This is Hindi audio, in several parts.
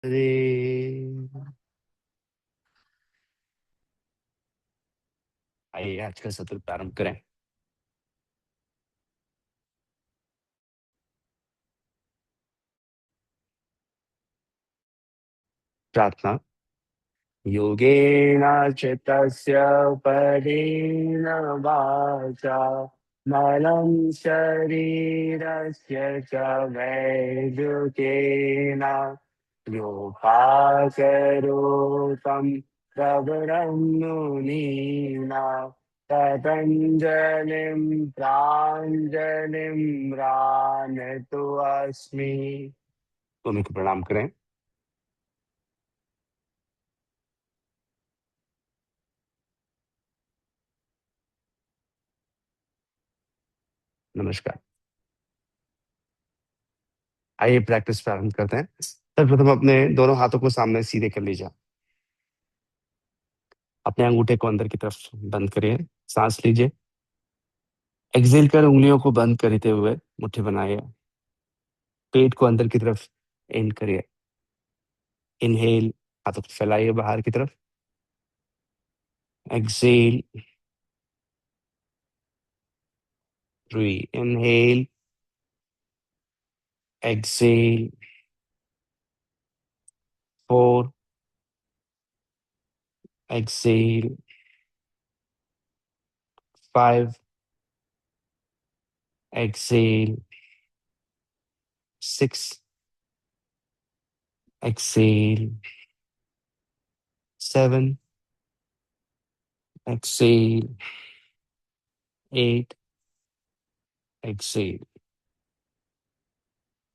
अरे, आइए आज का सत्र प्रारंभ करें। प्रार्थना। योगेन चित्तस्य परेण वाचा मलं शरीरस्य च वैद्युकेन योपाकरोतं प्रवरं मुनीना पतञ्जलिं प्राञ्जलिं रानतोऽस्मि। दोनों को प्रणाम करें। नमस्कार। आइए प्रैक्टिस प्रारंभ करते हैं। सर्वप्रथम अपने दोनों हाथों को सामने सीधे कर लीजिए। अपने अंगूठे को अंदर की तरफ बंद करिए। सांस लीजिए। एक्सेल कर उंगलियों को बंद करते हुए मुट्ठी बनाइए। पेट को अंदर की तरफ इन करिए। इनहेल, हाथों को फैलाइए बाहर की तरफ। Exhale, 3 inhale, exhale, 4 exhale, 5 exhale, 6 exhale, 7 exhale, 8 exhale.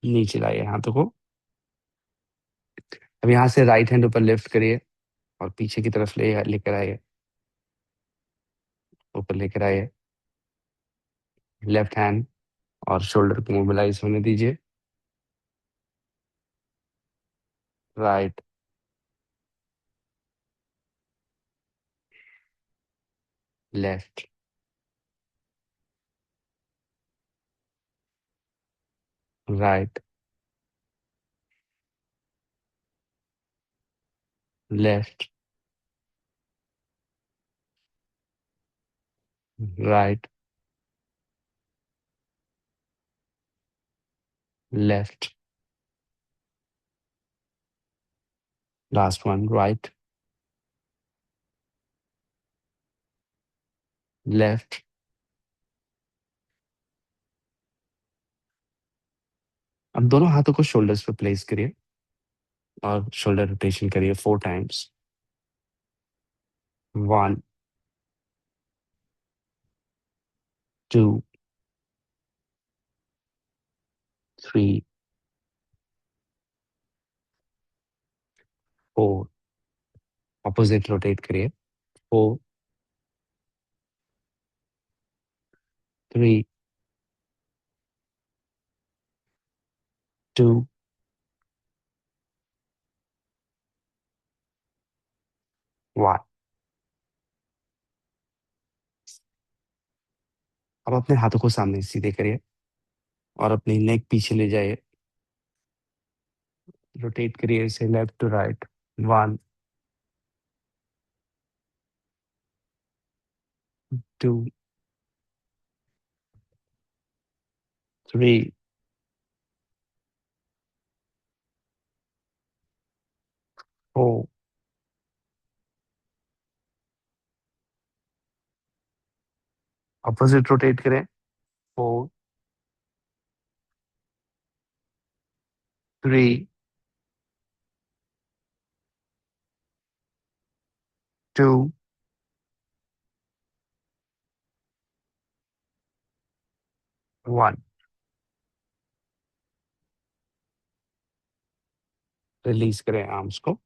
नीचे लाइए हाथों को। अब यहाँ से राइट हैंड ऊपर लिफ्ट करिए और पीछे की तरफ ले लेकर आइए। ऊपर लेकर आइए। लेफ्ट हैंड और शोल्डर को मोबिलाइज होने दीजिए। Right, left, right, left, right, left, last one, right, left. अब दोनों हाथों को शोल्डर्स पे प्लेस करिए और शोल्डर रोटेशन करिए 4 टाइम्स। 1 2 3 4। ऑपोजिट रोटेट करिए। 4 3 2 1। अब अपने हाथों को सामने सीधे करिए और अपनी नेक पीछे ले जाइए। रोटेट करिए इसे left to right. 1 2 3 4। Opposite rotate करें। 4 3 2 1। रिलीज करें आर्म्स को।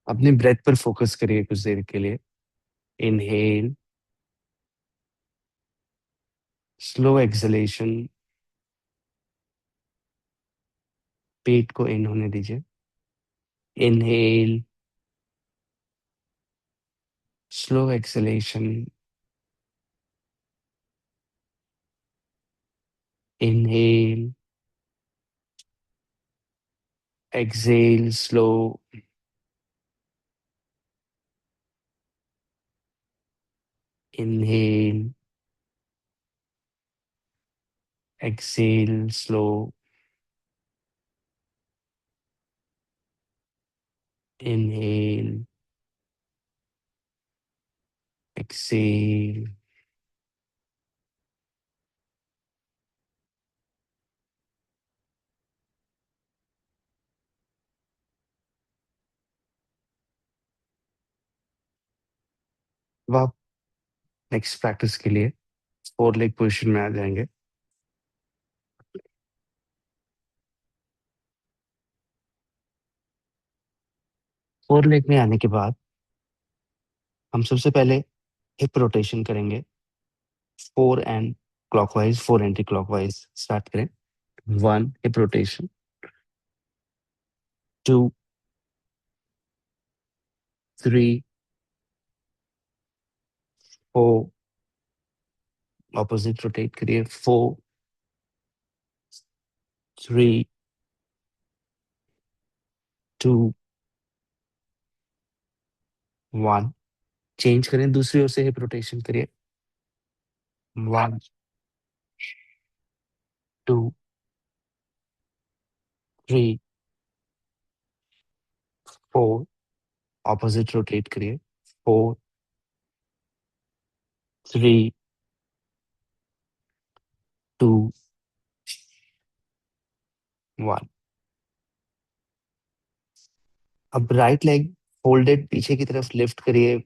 अपनी ब्रेथ पर फोकस करिए कुछ देर के लिए। Inhale, slow acceleration. पेट को इन होने दीजिए। Inhale, slow exhalation. Inhale, exhale slow. Inhale. Exhale slow. Inhale. Exhale. अब आप नेक्स्ट प्रैक्टिस के लिए फोर लेग पोजिशन में आ जाएंगे। फोर लेग में आने के बाद हम सबसे पहले हिप रोटेशन करेंगे। Four and clockwise, four anti clockwise start करें। One hip rotation, two, three, four, opposite rotate करिए। Four, three, two, one. Change करें, दूसरी ओर से हिप रोटेशन करिए। One, two, three, four, opposite rotate करिए। Four, three, two, one. अब राइट लेग फोल्डेड पीछे की तरफ लिफ्ट करिए।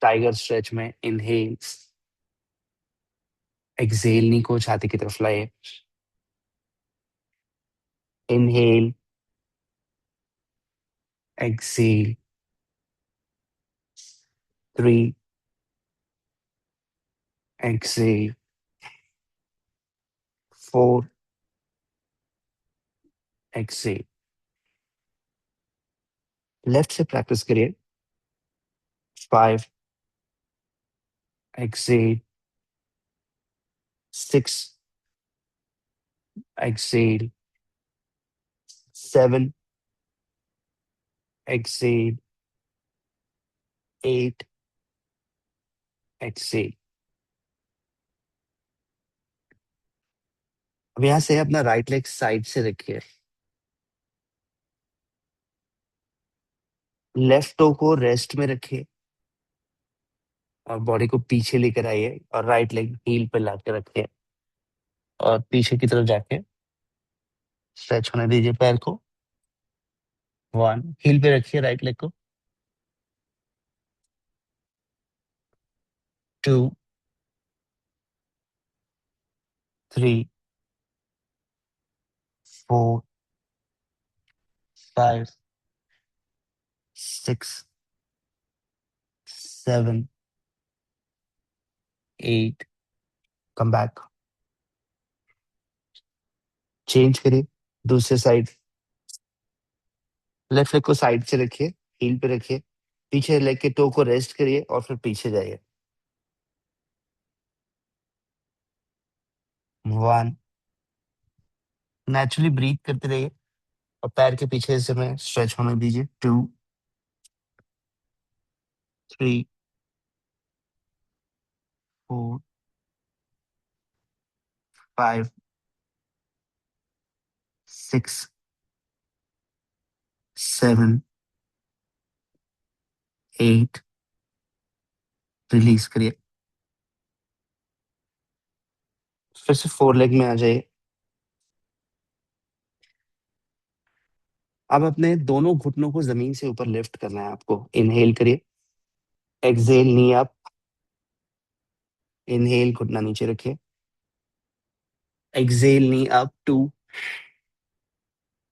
टाइगर स्ट्रेच में इनहेल। एक्सेल नी को छाती की तरफ लाए। Inhale. Exhale. Three, Excel. Four, exhale. Left से प्रैक्टिस करिए। Five, exhale. Six, exhale. Seven, exhale. Eight, exhale. अब यहाँ से अपना राइट लेग साइड से रखिए। लेफ्ट टो को रेस्ट में रखिए और बॉडी को पीछे लेकर आइए और राइट लेग हील पे लाके रखिए और पीछे की तरफ जाके स्ट्रेच होने दीजिए पैर को। वन, हील पे रखिए राइट लेग को। Two, three, four, five, six, seven, eight. Come back. Change करिए, दूसरे साइड। लेफ्ट लेग को साइड से रखिए, हील पे रखिए, पीछे लेग के टो को रेस्ट करिए और फिर पीछे जाइए। वन, नेचुरली ब्रीथ करते रहिए और पैर के पीछे हिस्से में स्ट्रेच होने दीजिए। Two, three, four, five, six, seven, eight. Release करिए, फिर से फोर लेग में आ जाइए। अब अपने दोनों घुटनों को जमीन से ऊपर लिफ्ट करना है आपको। इनहेल करिए। Exhale knee up. इनहेल, घुटना नीचे रखिए। Exhale knee up. Two,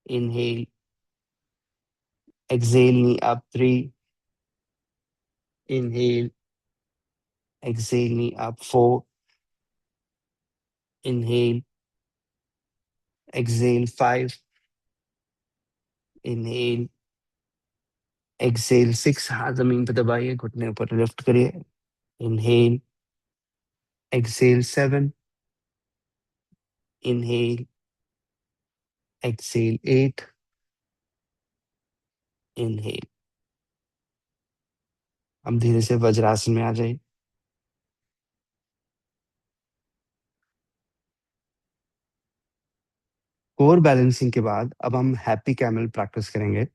inhale. Exhale knee up. Three, inhale. Exhale knee up. Four, inhale. Exhale. Five, inhale. Exhale. Six, हाथ जमीन पे दबाइए, घुटने ऊपर लिफ्ट करिए। Inhale. Exhale. Seven, inhale. Exhale. Eight, inhale. अब धीरे से वज्रासन में आ जाइए। कोर बैलेंसिंग के बाद अब हम हैप्पी कैमल प्रैक्टिस करेंगे।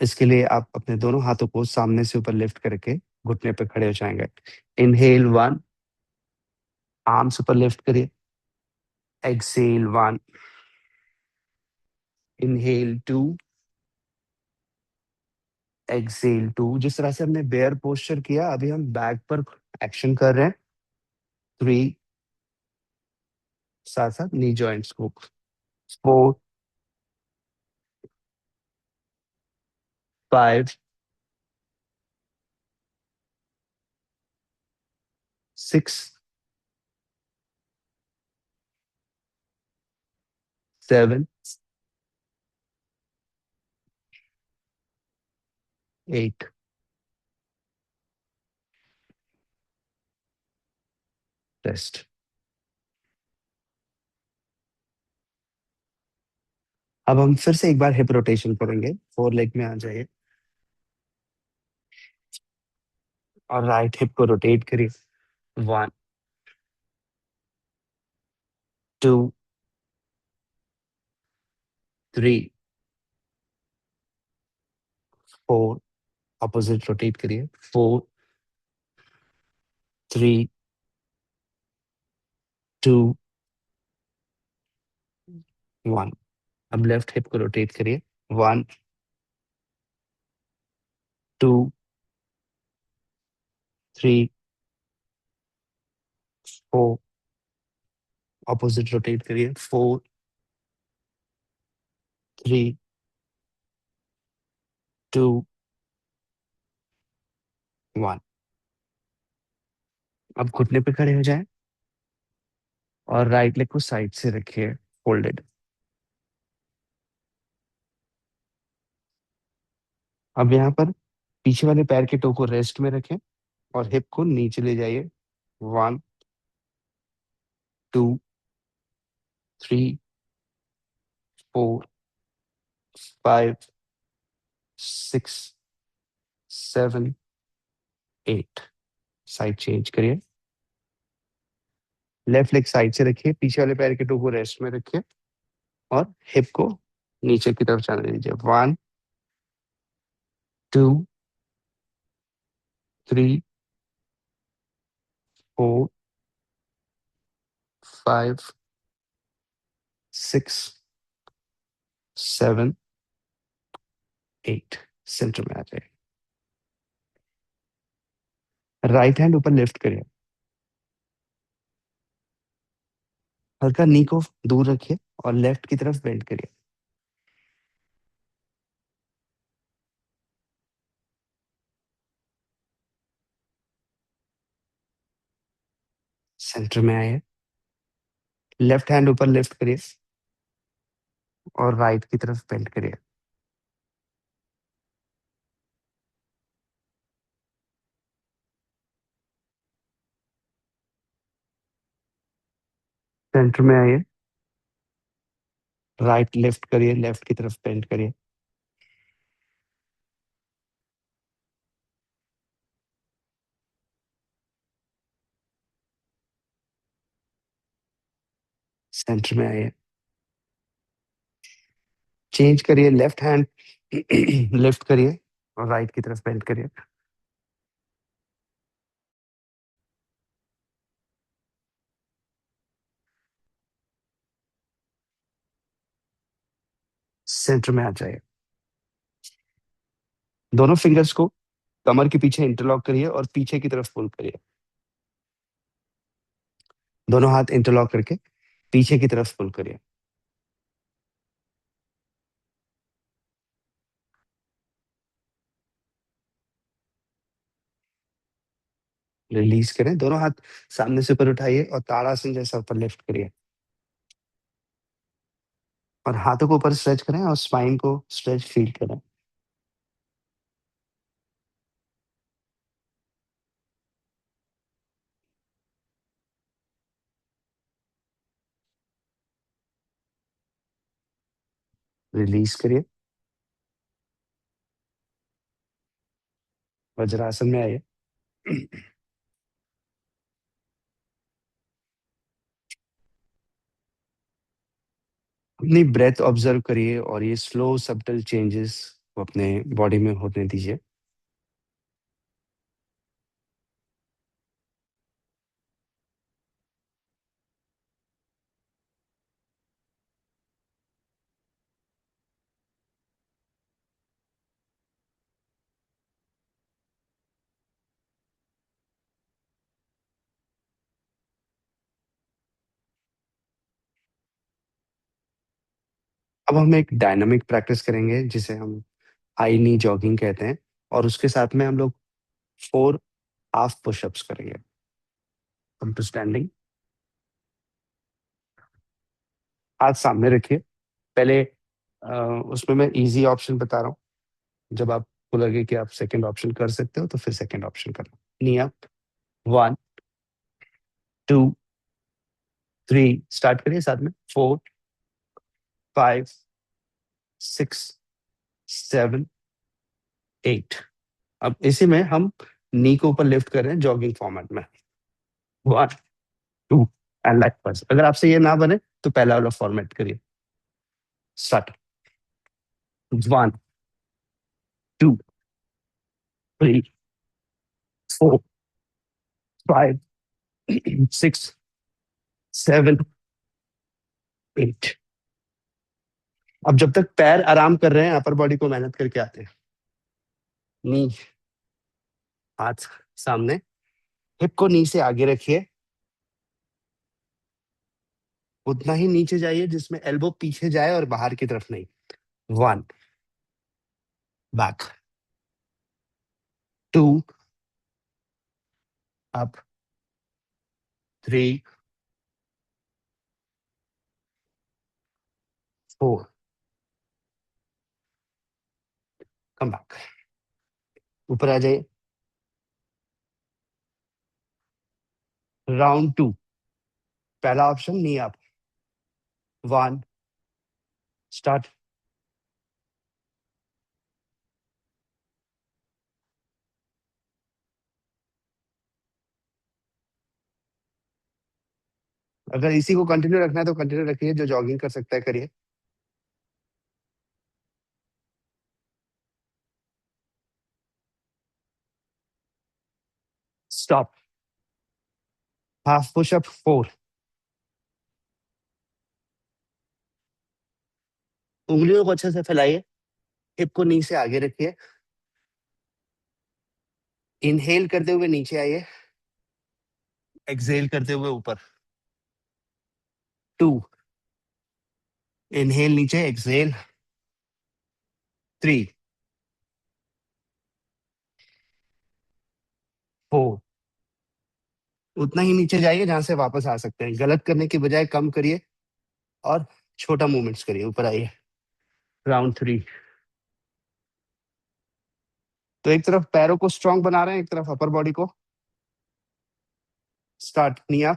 इसके लिए आप अपने दोनों हाथों को सामने से ऊपर लिफ्ट करके घुटने पे खड़े हो जाएंगे। इनहेल 1, आर्म्स ऊपर लिफ्ट करिए। Exhale 1, inhale 2, exhale 2। जिस तरह से हमने बेयर पोस्चर किया, अभी हम बैक पर एक्शन कर रहे हैं। 3, साथ साथ नी जॉइंट्स को। 4, 5, 6, 7, 8, रेस्ट। अब हम फिर से एक बार हिप रोटेशन करेंगे। फोर लेग में आ जाइए और राइट हिप को रोटेट करिए। 1, 2, 3, 4, अपोजिट रोटेट करिए। 4, 3, 2, 1। अब लेफ्ट हिप को रोटेट करिए। 1, 2, 3, 4, अपोजिट रोटेट करिए। 4, 3, 2, 1। अब घुटने पे खड़े हो जाएं और राइट लेग को साइड से रखिए फोल्डेड। अब यहाँ पर पीछे वाले पैर के टो को रेस्ट में रखें और हिप को नीचे ले जाइए। 1, 2, 3, 4, 5, 6, 7, 8। साइड चेंज करिए। लेफ्ट लेग साइड से रखिए, पीछे वाले पैर के टो को रेस्ट में रखिए और हिप को नीचे की तरफ जाने दीजिए। 1, 2, 3, 4, 5, 6, 7, 8। सेंटर में आ जाए। राइट हैंड ऊपर लिफ्ट करिए। हल्का नी को दूर रखिए और लेफ्ट की तरफ बेंड करिए। सेंटर में आइए। लेफ्ट हैंड ऊपर लिफ्ट करिए और राइट की तरफ बेंड करिए। सेंटर में आइए। राइट लिफ्ट करिए, लेफ्ट की तरफ बेंड करिए। सेंटर में आइए। चेंज करिए, लेफ्ट हैंड लिफ्ट करिए और राइट की तरफ बेंड करिए। सेंटर में आ जाइए। दोनों फिंगर्स को कमर के पीछे इंटरलॉक करिए और पीछे की तरफ पुल करिए। दोनों हाथ इंटरलॉक करके पीछे की तरफ पुल करिए। रिलीज करें, दोनों हाथ सामने से ऊपर उठाइए और ताड़ासन जैसा ऊपर लिफ्ट करिए और हाथों को ऊपर स्ट्रेच करें और स्पाइन को स्ट्रेच फील करें। रिलीज करिए। वज्रासन में आइए। अपनी ब्रेथ ऑब्जर्व करिए और ये स्लो सब्टल चेंजेस को अपने बॉडी में होने दीजिए। अब हम एक डायनामिक प्रैक्टिस करेंगे जिसे हम हाई नी जॉगिंग कहते हैं, और उसके साथ में हम लोग 4 हाफ पुशअप्स करेंगे। Come to standing. हाथ सामने रखिए। पहले उसमें मैं इजी ऑप्शन बता रहा हूँ। जब आपको लगे कि आप सेकंड ऑप्शन कर सकते हो तो फिर सेकंड ऑप्शन करना। नी अप। 1, 2, 3, स्टार्ट करिए साथ में। 4, 5, 6, 7, 8। अब इसी में हम नी को ऊपर लिफ्ट कर रहे हैं जॉगिंग फॉर्मेट में। 1, 2 एंड लाइक। अगर आपसे ये ना बने तो पहला वाला फॉर्मेट करिए। स्टार्ट। 1, 2, 3, 4, 5, 6, 7, 8। अब जब तक पैर आराम कर रहे हैं अपर बॉडी को मेहनत करके आते हैं। नी, हाथ सामने। हिप को नी से आगे रखिए। उतना ही नीचे जाइए जिसमें एल्बो पीछे जाए और बाहर की तरफ नहीं। 1, बैक। 2, अप। 3, 4, come back. ऊपर आ जाइए। राउंड 2। पहला ऑप्शन नी अप। 1, स्टार्ट। अगर इसी को कंटिन्यू रखना है तो कंटिन्यू रखिए, जो जॉगिंग कर सकता है करिए। स्टॉप। Half pushup 4। उंगलियों को अच्छे से फैलाइए। हिप को नी से आगे रखिए। इनहेल करते हुए नीचे आइए। एक्सहेल करते हुए ऊपर। 2, इनहेल नीचे, एक्सहेल। 3, 4। उतना ही नीचे जाइए जहां से वापस आ सकते हैं। गलत करने की बजाय कम करिए और छोटा मूवमेंट्स करिए। ऊपर आइए। राउंड 3। तो एक तरफ पैरों को स्ट्रांग बना रहे हैं, एक तरफ अपर बॉडी को। स्टार्ट। निया।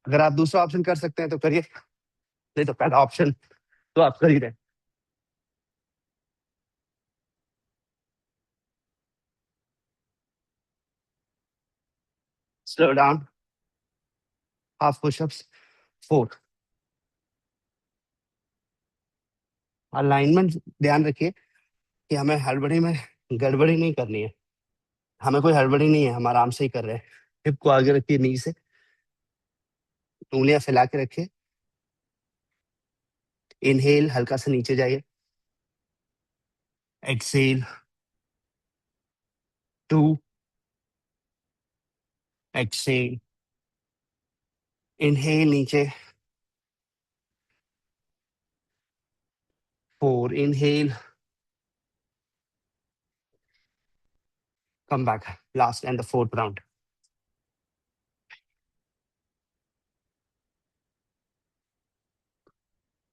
अगर आप दूसरा ऑप्शन कर सकते हैं तो करिए, नहीं तो पहला ऑप्शन तो आप कर ही रहे। Slow down. Half pushups 4। Alignment ध्यान रखिए कि हमें हड़बड़ी में गड़बड़ी नहीं करनी है। हमें कोई हड़बड़ी नहीं है, हम आराम से ही कर रहे हैं। हिप को आगे रखिए, नी से उंगलियां फैला के रखिए। इनहेल, हल्का सा नीचे जाइए। एक्सहेल। 2, एक्सहेल। इनहेल नीचे। 4, inhale. Come back. Last and the fourth round.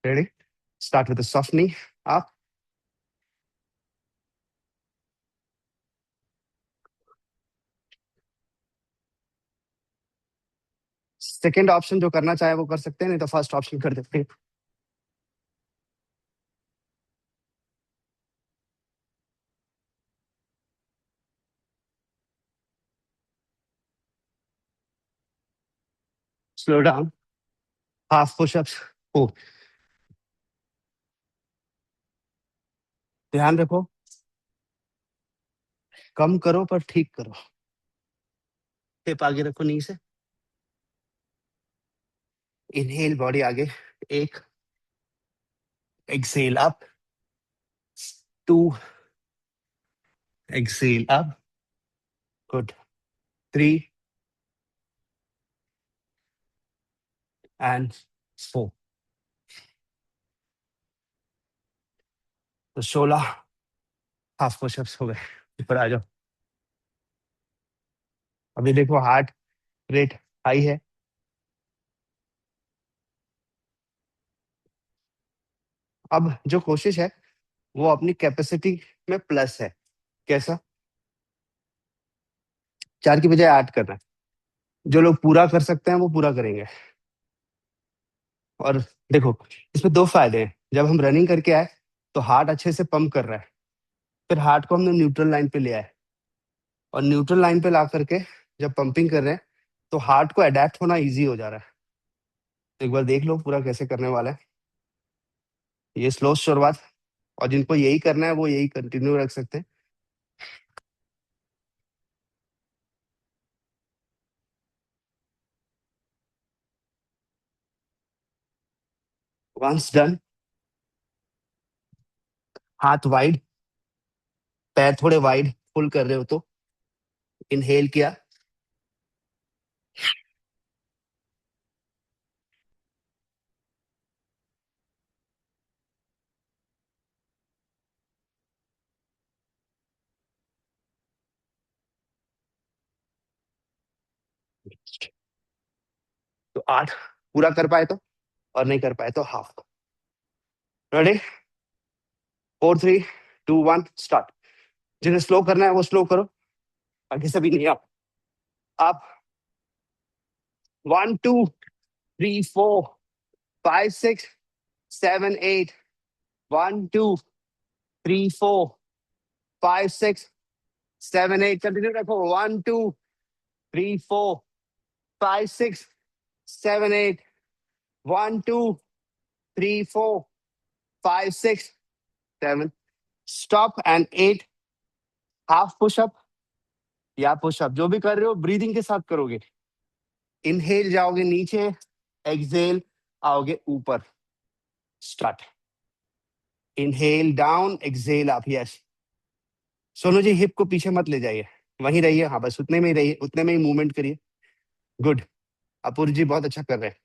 Ready? Start with soft knee up. Second option जो करना चाहे वो कर सकते हैं, नहीं तो फर्स्ट ऑप्शन कर देते हैं। Slow down, half pushups. ओ, ध्यान रखो, कम करो पर ठीक करो। हिप आगे रखो नी से। इनहेल बॉडी आगे, एक। Exhale up, two. Exhale up, good. Three and four. तो 16 हाफ पुशअप्स हो गए। ऊपर आ जाओ। अभी देखो हार्ट रेट हाई है। अब जो कोशिश है वो अपनी कैपेसिटी में प्लस है। कैसा? 4 की बजाय 8 करना है। जो लोग पूरा कर सकते हैं वो पूरा करेंगे। और देखो, इसमें दो फायदे हैं। जब हम रनिंग करके आए तो हार्ट अच्छे से पंप कर रहा है, फिर हार्ट को हमने न्यूट्रल लाइन पे ले आए, और न्यूट्रल लाइन पे ला करके जब पंपिंग कर रहे हैं तो हार्ट को अडेप्ट होना इजी हो जा रहा है। तो एक बार देख लो पूरा कैसे करने वाला है। ये स्लो शुरुआत, और जिनको यही करना है वो यही कंटिन्यू रख सकते हैं। वंस डन, हाथ वाइड, पैर थोड़े वाइड पुल कर रहे हो तो इनहेल किया, तो 8 पूरा कर पाए तो, और नहीं कर पाए तो हाफ। रेडी? 4 3 2 1 स्टार्ट। जिन्हें स्लो करना है वो स्लो करो, बाकी सभी नहीं। आप 1 2 3 4 5 6 7 8, 1 2 3 4 5 6 7 8, कंटिन्यू रखो। 1 2 3 4 5 6 7 8, 1 2 3 4 5 6 7। स्टॉप एंड 8 हाफ पुशअप या पुशअप जो भी कर रहे हो ब्रीदिंग के साथ करोगे। इनहेल जाओगे नीचे, एक्सेल आओगे ऊपर। Start. Inhale down, exhale up. Yes. Sonu ji hip को पीछे मत ले जाइए, वहीं रहिए। हाँ बस उतने में ही रहिए, उतने में ही मूवमेंट करिए। गुड। अपूर्व जी बहुत अच्छा कर रहे हैं।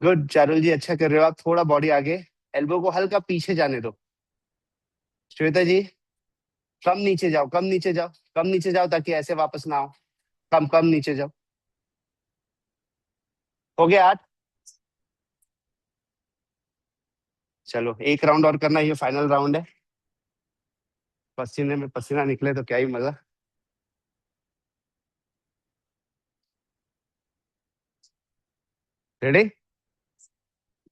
गुड चारुल जी, अच्छा कर रहे हो आप। थोड़ा बॉडी आगे, एल्बो को हल्का पीछे जाने दो। श्वेता जी कम नीचे जाओ, कम नीचे जाओ, कम नीचे जाओ ताकि ऐसे वापस ना आओ। कम कम नीचे जाओ। हो गया 8। चलो एक राउंड और करना, ये फाइनल राउंड है। पसीने में पसीना निकले तो क्या ही मजा। रेडी?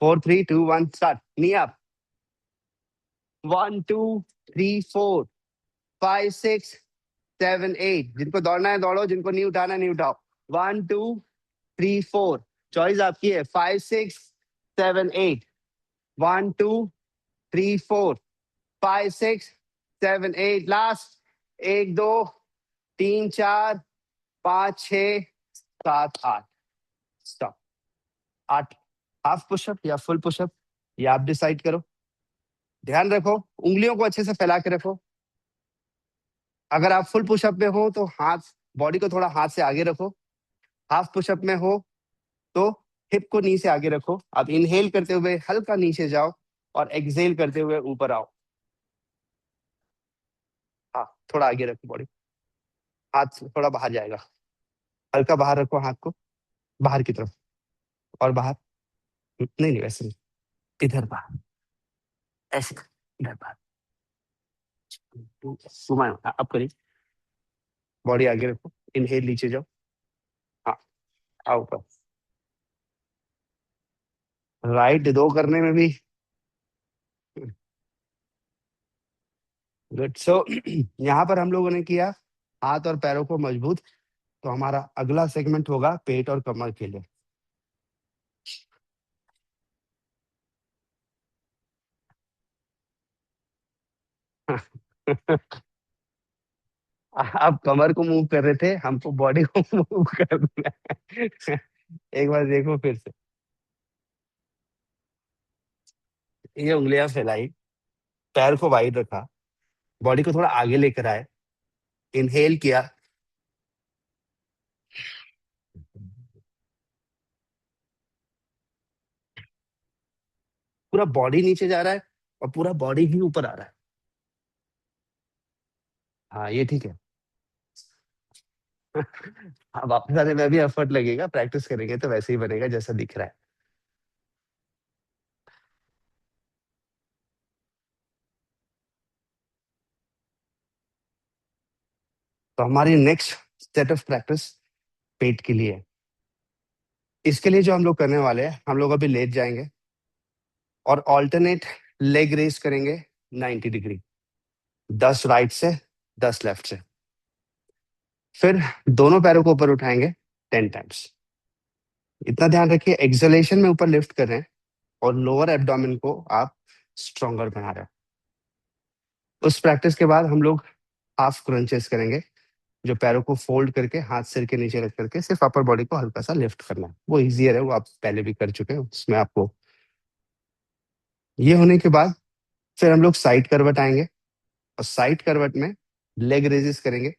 4 3 2 1 स्टार्ट। नी अप। 1 2 3 4 5 6 7 8। जिनको दौड़ना है दौड़ो, जिनको नहीं उठाना है नहीं उठाओ। 1 2 3 4, चॉइस आपकी है। 5 6 7 8, 1 2 3 4 5 6 7 8। लास्ट, 1 2 3 4 5 6 7 8। स्टॉप। 8 हाफ पुशअप या फुल पुशअप, ये आप डिसाइड करो। ध्यान रखो उंगलियों को अच्छे से फैला के रखो। अगर आप फुल पुशअप में हो तो हाथ, बॉडी को थोड़ा हाथ से आगे रखो। हाफ पुशअप में हो तो हिप को नी से आगे रखो। अब इनहेल करते हुए हल्का नीचे जाओ, और एक्सहेल करते हुए ऊपर आओ। हाँ, थोड़ा आगे रखो बॉडी। हाथ थोड़ा बाहर जाएगा, हल्का बाहर रखो हाथ को, बाहर की तरफ। और बाहर, नहीं नहीं वैसे नहीं, इधर बाहर, ऐसे, इधर बाहर। घुमाओ, अब करिए। बॉडी आगे रखो, इनहेल नीचे जाओ। हाँ, आओ ऊपर। राइट दो करने में भी। गुड। सो यहाँ पर हम लोगों ने किया हाथ और पैरों को मजबूत। तो हमारा अगला सेगमेंट होगा पेट और कमर के लिए। आप कमर को मूव कर रहे थे, हमको बॉडी को मूव करना है। एक बार देखो फिर से। ये उंगलियां फैलाई, पैर को वाइड रखा, बॉडी को थोड़ा आगे लेकर आए, इनहेल किया। पूरा बॉडी नीचे जा रहा है और पूरा बॉडी भी ऊपर आ रहा है। हाँ, ये ठीक है। अब वापस आने में भी एफर्ट लगेगा, प्रैक्टिस करेंगे तो वैसे ही बनेगा जैसा दिख रहा है। तो हमारी नेक्स्ट सेट ऑफ प्रैक्टिस पेट के लिए है। इसके लिए जो हम लोग करने वाले हैं, हम लोग अभी लेट जाएंगे और ऑल्टरनेट लेग रेस करेंगे 90 डिग्री। 10 राइट से, 10 लेफ्ट से। फिर दोनों पैरों को ऊपर उठाएंगे 10 टाइम्स। इतना ध्यान रखिए, एक्सलेशन में ऊपर लिफ्ट कर रहे हैं और लोअर एब्डोमेन को आप स्ट्रोंगर बना रहे हैं। उस प्रैक्टिस के बाद हम लोग हाफ क्रंचेस करेंगे, जो पैरों को फोल्ड करके हाथ सिर के नीचे रख करके सिर्फ अपर बॉडी को हल्का सा लिफ्ट करना है। वो इजियर है, वो आप पहले भी कर चुके हैं, उसमें आपको। ये होने के बाद फिर हम लोग साइड करवट आएंगे और साइड करवट में लेग रेजेस करेंगे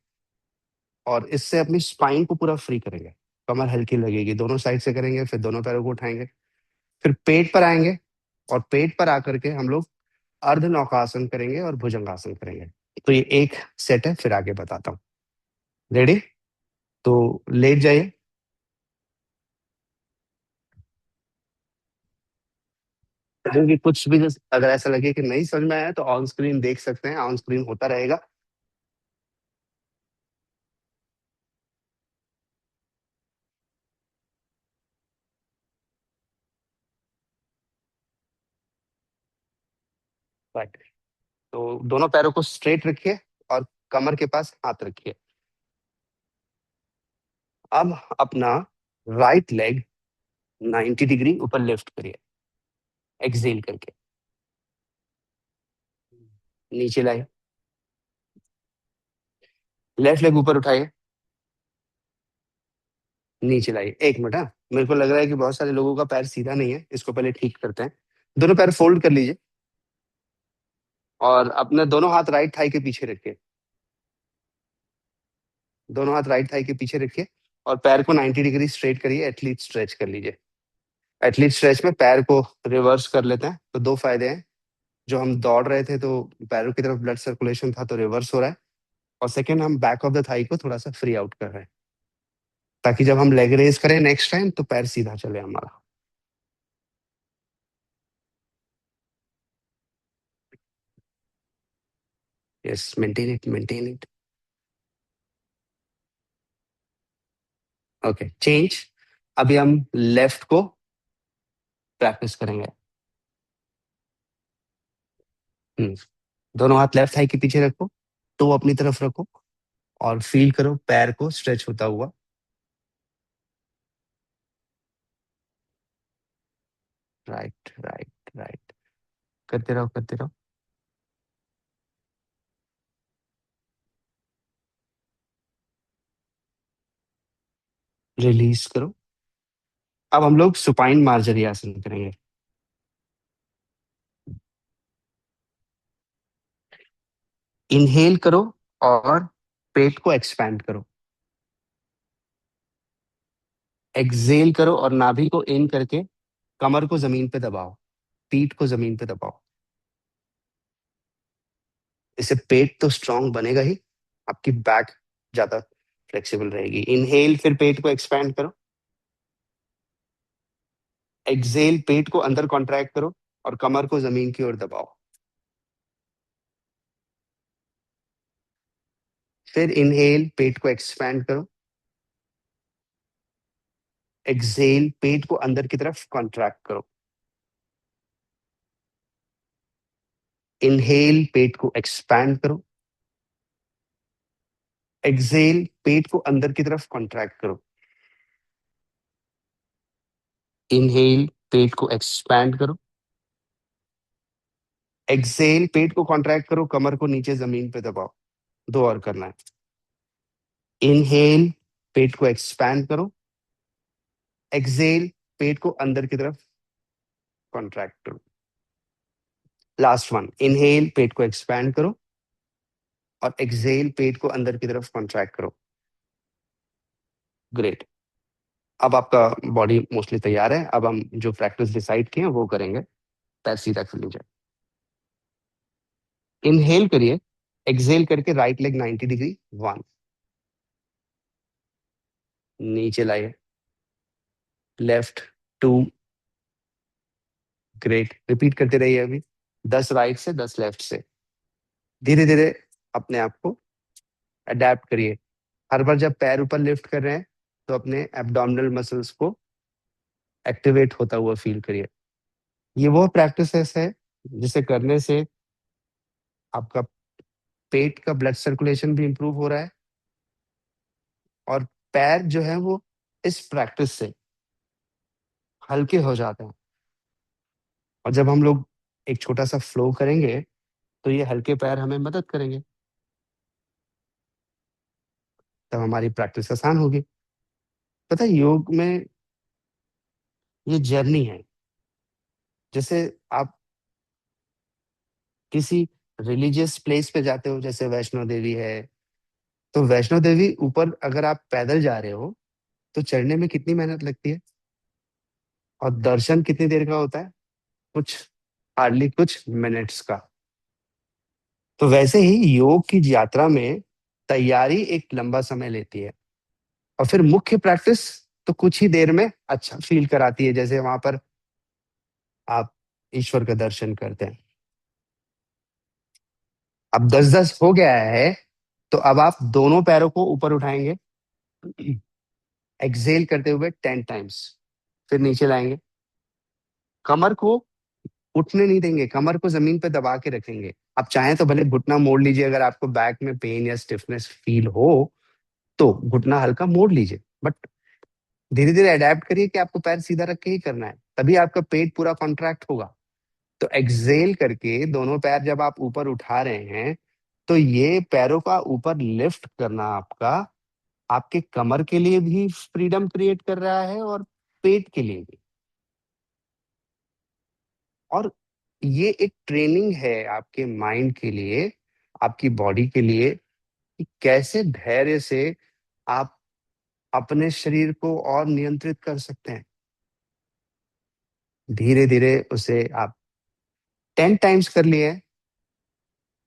और इससे अपनी स्पाइन को पूरा फ्री करेंगे। कमर हल्की लगेगी, दोनों साइड से करेंगे, फिर दोनों पैरों को उठाएंगे। फिर पेट पर आएंगे और पेट पर आकर के हम लोग अर्ध नौकासन करेंगे और भुजंगासन करेंगे। तो ये एक सेट है, फिर आगे बताता हूँ। रेडी? तो लेट जाइए। क्योंकि कुछ भी अगर ऐसा लगे कि नहीं समझ में आया तो ऑन स्क्रीन देख सकते हैं, ऑन स्क्रीन होता रहेगा। राइट। तो दोनों पैरों को स्ट्रेट रखिए और कमर के पास हाथ रखिए। अब अपना राइट लेग 90 डिग्री ऊपर लिफ्ट करिए, एक्सेल करके। नीचे लाइए। लेफ्ट लेग ऊपर उठाइए, नीचे लाइए। 1 मिनट, हाँ। मेरे को लग रहा है कि बहुत सारे लोगों का पैर सीधा नहीं है, इसको पहले ठीक करते हैं। दोनों पैर फोल्ड कर लीजिए और अपने दोनों हाथ राइट थाई के पीछे रखिए। दोनों हाथ राइट थाई के पीछे रखिए और पैर को 90 डिग्री स्ट्रेट करिए, एथलीट स्ट्रेच कर लीजिए। एथलीट स्ट्रेच में पैर को रिवर्स कर लेते हैं तो दो फायदे हैं। जो हम दौड़ रहे थे तो पैरों की तरफ ब्लड सर्कुलेशन था, तो रिवर्स हो रहा है। और सेकंड, हम बैक ऑफ द थाई को थोड़ा सा फ्री आउट कर रहे हैं, ताकि जब हम लेग रेज करें नेक्स्ट टाइम तो पैर सीधा चले हमारा। Yes, maintain it, maintain it. Okay, change. अभी हम लेफ्ट को प्रैक्टिस करेंगे। हम्म दोनों हाथ लेफ्ट थाई के पीछे रखो, तो अपनी तरफ रखो और फील करो पैर को स्ट्रेच होता हुआ। Right, right, right. करते रहो, करते रहो। रिलीज करो। अब हम लोग सुपाइन मार्जरी आसन करेंगे। इनहेल करो और पेट को एक्सपैंड करो। एक्सेल करो और नाभि को इन करके कमर को जमीन पे दबाओ, पीठ को जमीन पे दबाओ। इससे पेट तो स्ट्रांग बनेगा ही, आपकी बैक ज्यादा फ्लेक्सिबल रहेगी। इनहेल, फिर पेट को एक्सपैंड करो। एक्सेल, पेट को अंदर कॉन्ट्रैक्ट करो और कमर को जमीन की ओर दबाओ। फिर इनहेल, पेट को एक्सपैंड करो। एक्सहेल, पेट को अंदर की तरफ कॉन्ट्रैक्ट करो। इनहेल, पेट को एक्सपैंड करो। एक्सहेल, पेट को अंदर की तरफ कॉन्ट्रैक्ट करो। इनहेल, पेट को एक्सपैंड करो। एक्सहेल, पेट को कॉन्ट्रैक्ट करो, कमर को नीचे जमीन पे दबाओ। दो और करना है। इनहेल, पेट को एक्सपैंड करो। एक्सहेल, पेट को अंदर की तरफ कॉन्ट्रैक्ट करो। लास्ट वन, इनहेल, पेट को एक्सपैंड करो और एक्सहेल, पेट को अंदर की तरफ कॉन्ट्रैक्ट करो। ग्रेट। अब आपका बॉडी मोस्टली तैयार है। अब हम जो प्रैक्टिस डिसाइड किए हैं वो करेंगे। पैर सीधा कर लीजिए। इनहेल करिए। एक्सहेल करके राइट लेग 90 डिग्री। वन। नीचे लाइए। लेफ्ट। टू। ग्रेट, रिपीट करते रहिए। अभी 10 राइट से, 10 लेफ्ट से। धीरे धीरे अपने आप को अडेप्ट करिए। हर बार जब पैर ऊपर लिफ्ट कर रहे हैं तो अपने एब्डोमिनल मसल्स को एक्टिवेट होता हुआ फील करिए। ये वो प्रैक्टिसेस है जिसे करने से आपका पेट का ब्लड सर्कुलेशन भी इंप्रूव हो रहा है और पैर जो है वो इस प्रैक्टिस से हल्के हो जाते हैं। और जब हम लोग एक छोटा सा फ्लो करेंगे तो ये हल्के पैर हमें मदद करेंगे। तब हमारी प्रैक्टिस आसान होगी। पता है, योग में ये जर्नी है। जैसे आप किसी रिलीजियस प्लेस पे जाते हो, जैसे वैष्णो देवी है, तो वैष्णो देवी ऊपर अगर आप पैदल जा रहे हो तो चढ़ने में कितनी मेहनत लगती है, और दर्शन कितनी देर का होता है? कुछ, हार्डली कुछ मिनट्स का। तो वैसे ही योग की यात्रा में तैयारी एक लंबा समय लेती है, और फिर मुख्य प्रैक्टिस तो कुछ ही देर में अच्छा फील कराती है, जैसे वहां पर आप ईश्वर का दर्शन करते हैं। अब 10-10 हो गया है, तो अब आप दोनों पैरों को ऊपर उठाएंगे। एक्सहेल करते हुए 10 टाइम्स। फिर नीचे लाएंगे। कमर को उठने नहीं देंगे, कमर को जमीन पे दबा के रखेंगे। आप चाहें तो भले घुटना मोड़ लीजिए, अगर आपको बैक में पेन या स्टिफनेस फील हो तो घुटना हल्का मोड़ लीजिए, बट धीरे धीरे अडेप्ट करिए कि आपको पैर सीधा रख के ही करना है, तभी आपका पेट पूरा कॉन्ट्रैक्ट होगा। तो एक्सहेल करके दोनों पैर जब आप ऊपर उठा रहे हैं, तो ये पैरों का ऊपर लिफ्ट करना आपका आपके कमर के लिए भी फ्रीडम क्रिएट कर रहा है और पेट के लिए भी। और ये एक ट्रेनिंग है आपके माइंड के लिए, आपकी बॉडी के लिए, कि कैसे धैर्य से आप अपने शरीर को और नियंत्रित कर सकते हैं। धीरे धीरे उसे आप 10 टाइम्स कर लिए हैं,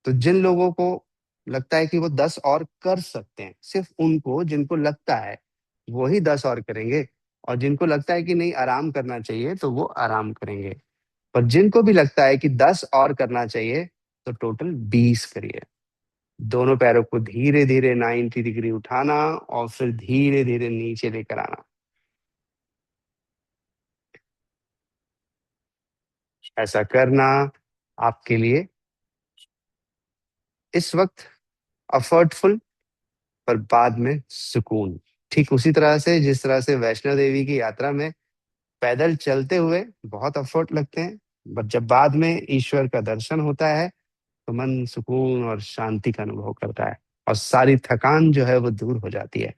तो जिन लोगों को लगता है कि वो 10 और कर सकते हैं, सिर्फ उनको, जिनको लगता है वही 10 और करेंगे। और जिनको लगता है कि नहीं आराम करना चाहिए तो वो आराम करेंगे। पर जिनको भी लगता है कि 10 और करना चाहिए तो टोटल 20 करिए। दोनों पैरों को धीरे धीरे 90 डिग्री उठाना और फिर धीरे धीरे नीचे लेकर आना। ऐसा करना आपके लिए इस वक्त अफर्टफुल, पर बाद में सुकून। ठीक उसी तरह से जिस तरह से वैष्णो देवी की यात्रा में पैदल चलते हुए बहुत एफर्ट लगते हैं, बट जब बाद में ईश्वर का दर्शन होता है तो मन सुकून और शांति का अनुभव करता है, और सारी थकान जो है वो दूर हो जाती है।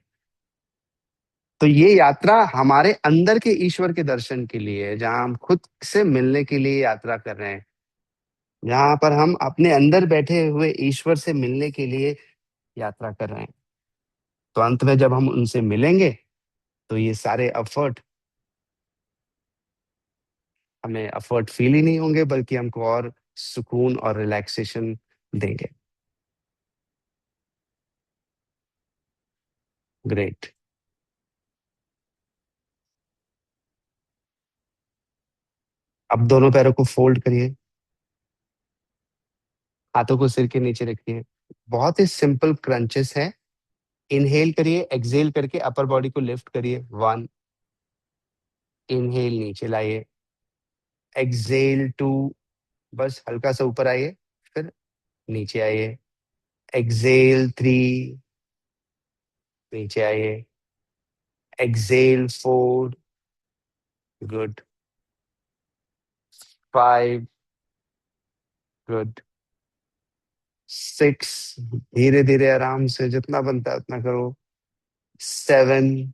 तो ये यात्रा हमारे अंदर के ईश्वर के दर्शन के लिए है, जहां हम खुद से मिलने के लिए यात्रा कर रहे हैं, जहां पर हम अपने अंदर बैठे हुए ईश्वर से मिलने के लिए यात्रा कर रहे हैं। तो अंत में जब हम उनसे मिलेंगे तो ये सारे एफर्ट हमें एफर्ट फील ही नहीं होंगे, बल्कि हमको और सुकून और रिलैक्सेशन देंगे। ग्रेट। अब दोनों पैरों को फोल्ड करिए। हाथों को सिर के नीचे रखिए। बहुत ही सिंपल क्रंचेस है। इनहेल करिए, एक्सहेल करके अपर बॉडी को लिफ्ट करिए, 1। इनहेल, नीचे लाइए। एक्सहेल, 2। बस हल्का सा ऊपर आइए, फिर नीचे आइए। एक्सहेल, 3। नीचे आइए। एक्सहेल, 4। गुड। 5। गुड। 6। धीरे धीरे आराम से जितना बनता है उतना करो। 7।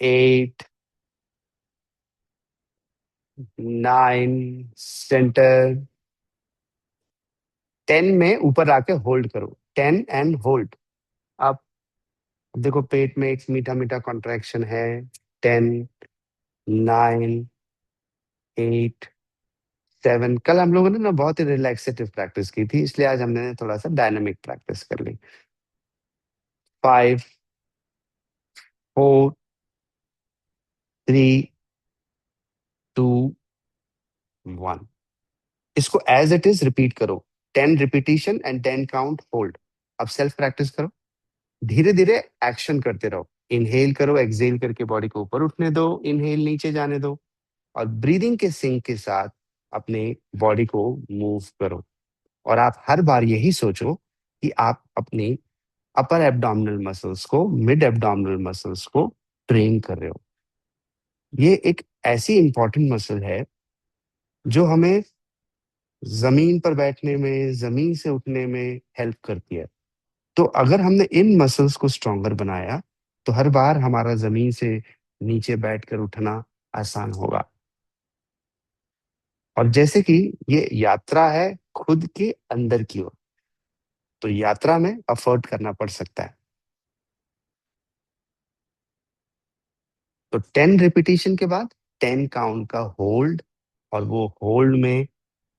8। 9। सेंटर। 10 में ऊपर आके होल्ड करो, 10 एंड होल्ड। आप देखो पेट में एक मीठा मीठा कॉन्ट्रैक्शन है। 10। 9। 8। 7। कल हम लोगों ने ना बहुत ही रिलैक्सेटिव प्रैक्टिस की थी, इसलिए आज हमने थोड़ा सा डायनामिक प्रैक्टिस कर ली। 5। 4। 3। 2। 1। इसको एज इट इज रिपीट करो। 10 रिपीटिशन एंड 10 काउंट होल्ड। अब सेल्फ प्रैक्टिस करो। धीरे धीरे एक्शन करते रहो। इनहेल करो, एक्सहेल करके बॉडी को ऊपर उठने दो, इनहेल नीचे जाने दो, और ब्रीदिंग के सिंक के साथ अपने बॉडी को मूव करो। और आप हर बार यही सोचो कि आप अपनी अपर एब्डोमिनल मसल्स को, मिड एब्डोमिनल मसल्स को ट्रेन कर रहे हो। ये एक ऐसी इंपॉर्टेंट मसल है जो हमें जमीन पर बैठने में, जमीन से उठने में हेल्प करती है। तो अगर हमने इन मसल्स को स्ट्रॉन्गर बनाया, तो हर बार हमारा जमीन से नीचे बैठकर उठना आसान होगा। और जैसे कि ये यात्रा है खुद के अंदर की ओर, तो यात्रा में अफोर्ड करना पड़ सकता है। तो 10 रिपीटिशन के बाद 10 काउंट का होल्ड, और वो होल्ड में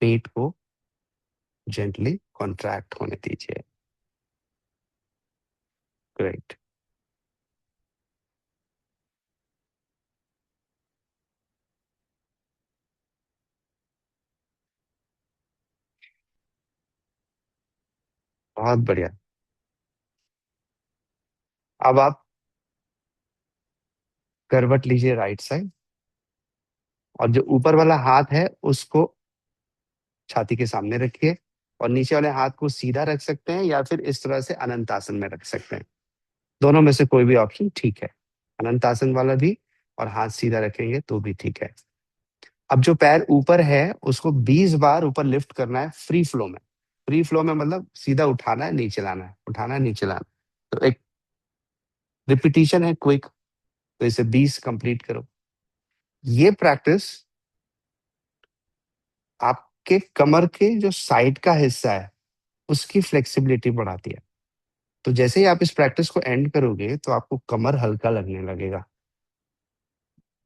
पेट को जेंटली कॉन्ट्रैक्ट होने दीजिए। ग्रेट। बहुत बढ़िया। अब आप करवट लीजिए राइट साइड, और जो ऊपर वाला हाथ है उसको छाती के सामने रखिए, और नीचे वाले हाथ को सीधा रख सकते हैं या फिर इस तरह से अनंत आसन में रख सकते हैं। दोनों में से कोई भी ऑप्शन ठीक है। अनंत आसन वाला भी, और हाथ सीधा रखेंगे तो भी ठीक है। अब जो पैर ऊपर है उसको 20 बार ऊपर लिफ्ट करना है फ्री फ्लो में। फ्री फ्लो में मतलब सीधा उठाना है, नीचे लाना है, उठाना है, नीचे लाना है। तो एक रिपीटिशन है क्विक, तो इसे 20 कंप्लीट करो। ये प्रैक्टिस आपके कमर के जो साइड का हिस्सा है उसकी फ्लेक्सिबिलिटी बढ़ाती है। तो जैसे ही आप इस प्रैक्टिस को एंड करोगे तो आपको कमर हल्का लगने लगेगा,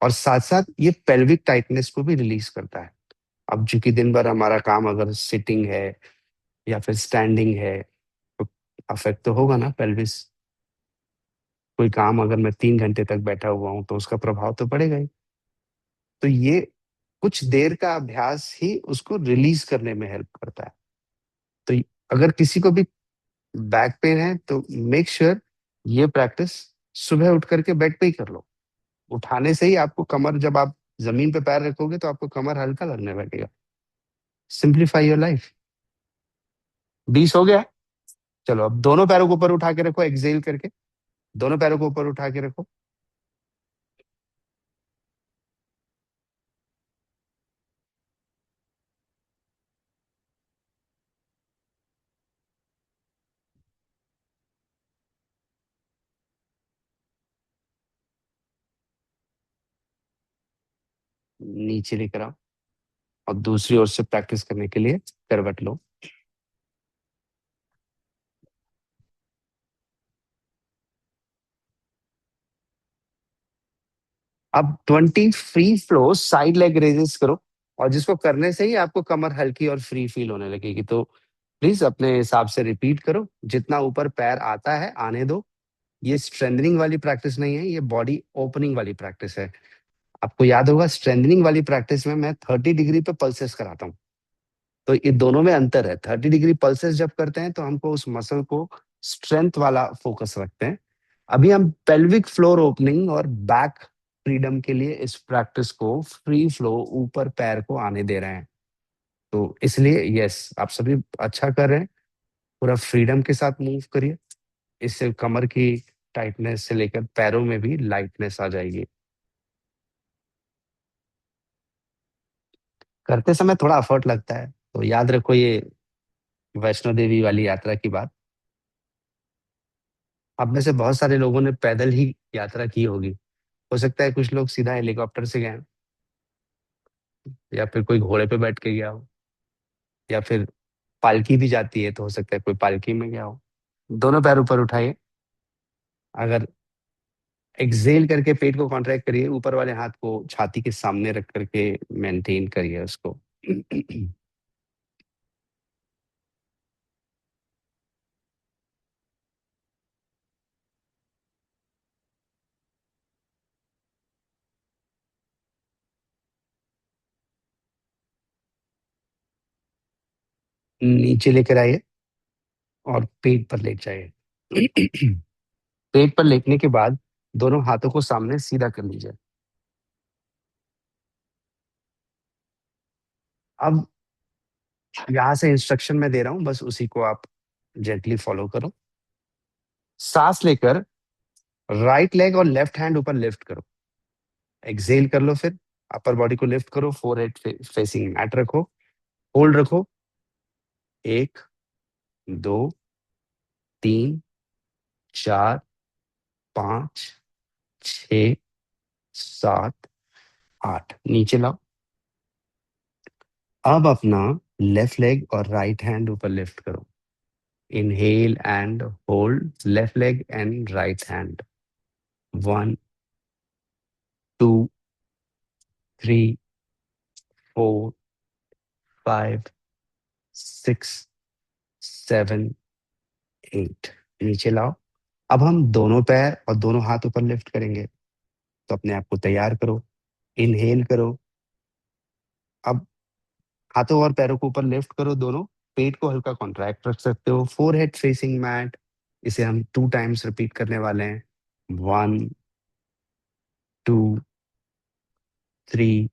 और साथ साथ ये पेल्विक टाइटनेस को भी रिलीज करता है। अब चूंकि दिन भर हमारा काम अगर सिटिंग है या फिर स्टैंडिंग है, तो अफेक्ट तो होगा ना पेल्विस। कोई काम अगर मैं 3 घंटे तक बैठा हुआ हूँ तो उसका प्रभाव तो पड़ेगा ही। तो ये कुछ देर का अभ्यास ही उसको रिलीज करने में हेल्प करता है। तो अगर किसी को भी बैक पेन है तो मेक श्योर ये प्रैक्टिस सुबह उठ करके बेड पे ही कर लो। उठाने से ही आपको कमर, जब आप जमीन पे पैर रखोगे तो आपको कमर हल्का लगने लगेगा। Simplify your life. 20 हो गया। चलो अब दोनों पैरों को ऊपर उठा के रखो, एक्सहेल करके। दोनों पैरों को ऊपर उठा के रखो। नीचे लेकर आओ, और दूसरी ओर से प्रैक्टिस करने के लिए करवट लो। अब 20 free flow side leg raises करो, और जिसको करने से ही आपको कमर हल्की और फ्री फील होने लगेगी। तो प्लीज अपने हिसाब से रिपीट करो, जितना ऊपर पैर आता है आने दो। ये स्ट्रेंथनिंग वाली प्रैक्टिस नहीं है, ये बॉडी ओपनिंग वाली प्रैक्टिस है। आपको याद होगा स्ट्रेंथनिंग वाली प्रैक्टिस में मैं 30 डिग्री पे पल्सेस कराता हूँ। तो ये दोनों में अंतर है। 30 डिग्री पल्सेस जब करते हैं तो हमको उस मसल को स्ट्रेंथ वाला फोकस रखते हैं। अभी हम पेल्विक फ्लोर ओपनिंग और बैक फ्रीडम के लिए इस प्रैक्टिस को फ्री फ्लो ऊपर पैर को आने दे रहे हैं। तो इसलिए यस, आप सभी अच्छा कर रहे हैं। पूरा फ्रीडम के साथ मूव करिए। इससे कमर की टाइटनेस से लेकर पैरों में भी लाइटनेस आ जाएगी। करते समय थोड़ा एफर्ट लगता है, तो याद रखो ये वैष्णो देवी वाली यात्रा की बात। आप में से बहुत सारे लोगों ने पैदल ही यात्रा की होगी। हो सकता है कुछ लोग सीधा हेलीकॉप्टर से गए हों, या फिर कोई घोड़े पे बैठ के गया हो, या फिर पालकी भी जाती है तो हो सकता है कोई पालकी में गया हो। दोनों पैर ऊपर उठाइए। अगर एक्सेल करके पेट को कॉन्ट्रैक्ट करिए, ऊपर वाले हाथ को छाती के सामने रख करके मेंटेन करिए उसको। नीचे लेकर आइए और पेट पर लेट जाइए। पेट पर लेटने के बाद दोनों हाथों को सामने सीधा कर लीजिए। अब यहाँ से इंस्ट्रक्शन मैं दे रहा हूँ, बस उसी को आप जेंटली फॉलो करो। सांस लेकर राइट लेग और लेफ्ट हैंड ऊपर लिफ्ट करो। एक्सेल कर लो फिर। अपर बॉडी को लिफ्ट करो, फोरहेड फेसिंग मैट रखो। होल्ड रखो। एक, दो, तीन, चार, पाँच, छ, सात, आठ। नीचे लाओ। अब अपना लेफ्ट लेग और राइट हैंड ऊपर लिफ्ट करो। Inhale and hold left leg and right hand. One, two, three, four, five, six, seven, eight. नीचे लाओ। अब हम दोनों पैर और दोनों हाथ ऊपर लिफ्ट करेंगे। तो अपने आप को तैयार करो। इनहेल करो। अब हाथों और पैरों को ऊपर लिफ्ट करो दोनों। पेट को हल्का कॉन्ट्रैक्ट रख सकते हो। Forehead facing mat. इसे हम 2 टाइम्स रिपीट करने वाले हैं। One, two, three,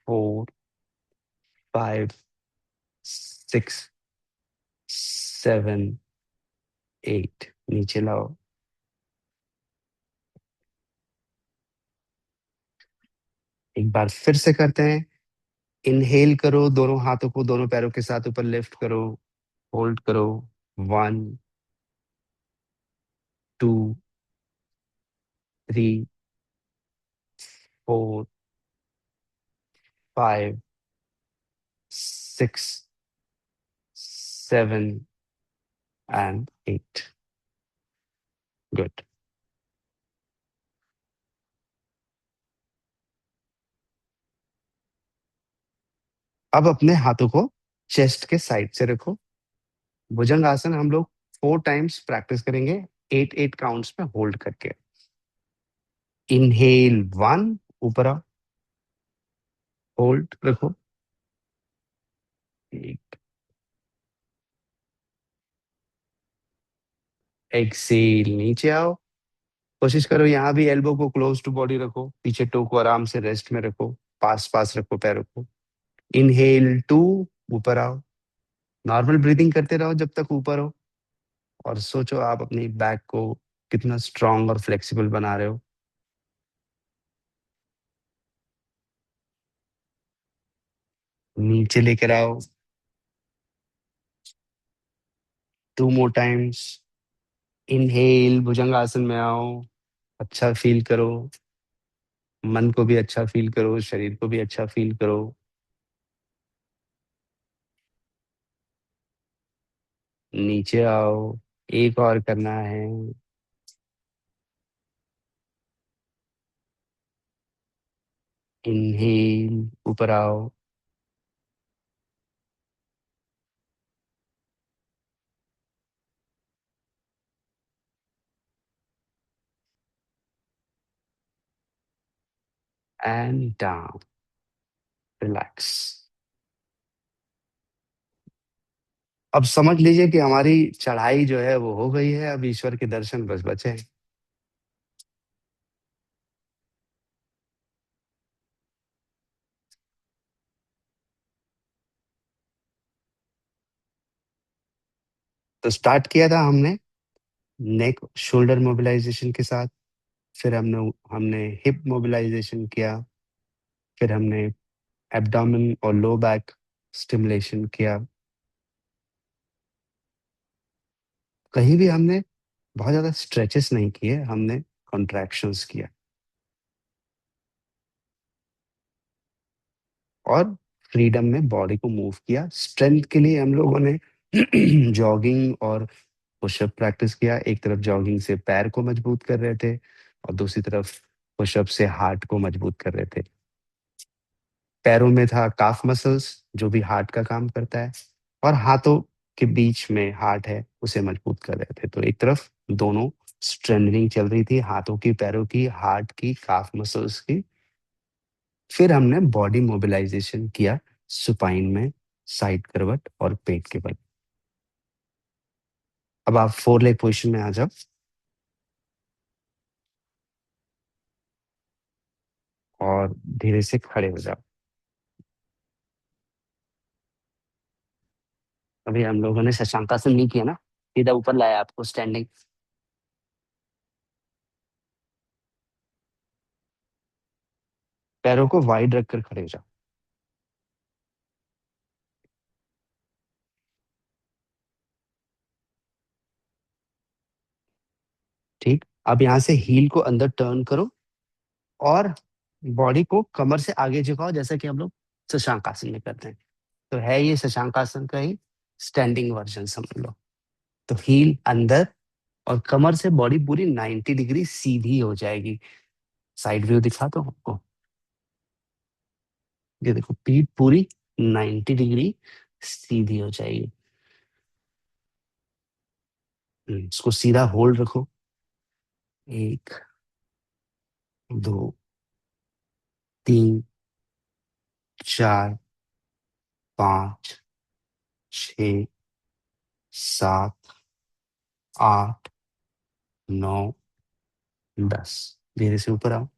four, five, six, seven, eight. नीचे लाओ। एक बार फिर से करते हैं। इनहेल करो, दोनों हाथों को दोनों पैरों के साथ ऊपर लिफ्ट करो। होल्ड करो। One, two, three, four, five, six, seven and eight. Good. अब अपने हाथों को चेस्ट के साइड से रखो। भुजंग आसन हम लोग 4 टाइम्स प्रैक्टिस करेंगे, 8 8 काउंट्स में होल्ड करके। इनहेल वन, ऊपर आओ। होल्ड रखो। एक। एक्सेल, नीचे आओ। कोशिश करो यहाँ भी एल्बो को क्लोज टू बॉडी रखो, पीछे टो को आराम से रेस्ट में रखो। पास पास रखो पैरों को। इनहेल टू, ऊपर आओ। नॉर्मल ब्रीदिंग करते रहो जब तक ऊपर हो। और सोचो आप अपनी बैक को कितना स्ट्रांग और फ्लेक्सिबल बना रहे हो। नीचे लेकर आओ। 2 मोर टाइम्स। इनहेल, भुजंगासन में आओ। अच्छा फील करो। मन को भी अच्छा फील करो, शरीर को भी अच्छा फील करो। नीचे आओ। एक और करना है। इनहेल, ऊपर आओ। And down. रिलैक्स। अब समझ लीजिए कि हमारी चढ़ाई जो है वो हो गई है, अब ईश्वर के दर्शन बस बचे हैं। तो स्टार्ट किया था हमने नेक शोल्डर मोबिलाइजेशन के साथ, फिर हमने हमने हिप मोबिलाइजेशन किया, फिर हमने एब्डोमेन और लो बैक स्टिमुलेशन किया। कहीं भी हमने बहुत ज्यादा स्ट्रेचेस नहीं किए, हमने कॉन्ट्रैक्शंस किया। और फ्रीडम में बॉडी को मूव किया। स्ट्रेंथ के लिए हम लोगों ने जॉगिंग और पुशअप प्रैक्टिस किया। एक तरफ जॉगिंग से पैर को मजबूत कर रहे थे और दूसरी तरफ पुशअप से हार्ट को मजबूत कर रहे थे। पैरों में था काफ मसल्स, जो भी हार्ट का काम करता है, और हाथों के बीच में हार्ट है, उसे मजबूत कर रहे थे। तो एक तरफ दोनों स्ट्रेंथनिंग चल रही थी, हाथों की, पैरों की, हार्ट की, काफ मसल्स की। फिर हमने बॉडी मोबिलाइजेशन किया सुपाइन में, साइड करवट और पेट के बल। अब आप फोर लेग पोजिशन में आ जाओ और धीरे से खड़े हो जाओ। अभी हम लोगों ने शशांकासन नहीं किया ना, सीधा ऊपर लाया आपको स्टैंडिंग। पैरों को वाइड रखकर खड़े हो जाओ। ठीक, अब यहाँ से हील को अंदर टर्न करो और बॉडी को कमर से आगे झुकाओ, जैसा कि हम लोग शशांकासन में करते हैं। तो है ये शशांकासन का ही स्टैंडिंग वर्जन समझ लो। तो हील अंदर और कमर से बॉडी पूरी 90 डिग्री सीधी हो जाएगी। साइड व्यू दिखा दो आपको। ये देखो, पीठ पूरी 90 डिग्री सीधी हो जाएगी। इसको सीधा होल्ड रखो। एक, दो, तीन, चार, पाँच, छ, सात, आठ, नौ, 10। धीरे से ऊपर आओ।